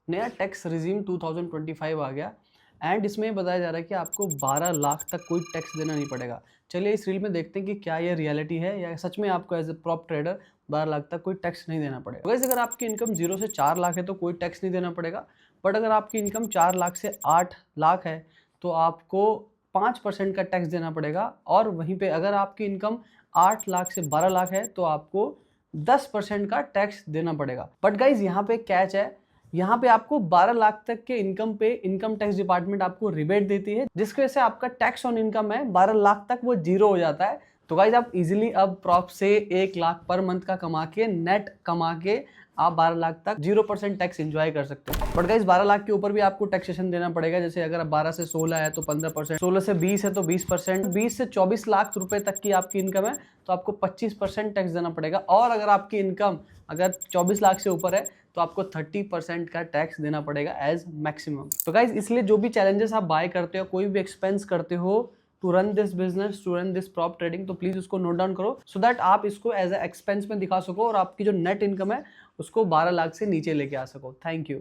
नया tax regime 2025 आ गया and इसमें बताया जा रहा है कि आपको 12 लाख तक कोई टैक्स देना नहीं पड़ेगा। चलिए इस रील में देखते हैं कि क्या ये रियलिटी है या सच में आपको as a prop trader 12 lakh तक कोई टैक्स नहीं देना पड़ेगा। वैसे अगर आपकी इनकम 0 से 4 लाख है तो कोई टैक्स नहीं देना पड़ेगा, बट अगर आपकी इनकम 4 लाख से 8 लाख है तो आपको 5% का टैक्स देना पड़ेगा। और वहीं पे अगर आपकी इनकम 8 लाख से 12 लाख है तो आपको 10% का टैक्स देना पड़ेगा। बट गाइज यहाँ पे कैच है, यहाँ पे आपको 12 लाख तक के इनकम पे इनकम टैक्स डिपार्टमेंट आपको रिबेट देती है, जिसकी वजह से आपका टैक्स ऑन इनकम है 12 लाख तक वो जीरो हो जाता है। तो गाइज आप इजीली अब प्रॉप से 1 लाख पर मंथ का कमा के नेट कमा के आप 12 लाख तक 0% टैक्स एंजॉय कर सकते हो। बट गाइज 12 लाख के ऊपर भी आपको टैक्सेशन देना पड़ेगा। जैसे अगर 12 से 16 है तो 15%, 16 से 20 है तो 20%, 20 से 24 लाख रुपए तक की आपकी इनकम है तो आपको 25% टैक्स देना पड़ेगा। और अगर आपकी इनकम अगर 24 लाख से ऊपर है तो आपको 30% का टैक्स देना पड़ेगा एज मैक्सिमम। तो गाइज इसलिए जो भी चैलेंजेस आप बाय करते हो, कोई भी एक्सपेंस करते हो to run this business, to run this prop trading, तो प्लीज उसको नोट डाउन करो सो दैट आप इसको एज ए एक्सपेंस में दिखा सको और आपकी जो नेट इनकम है उसको 12 लाख से नीचे लेके आ सको। Thank you.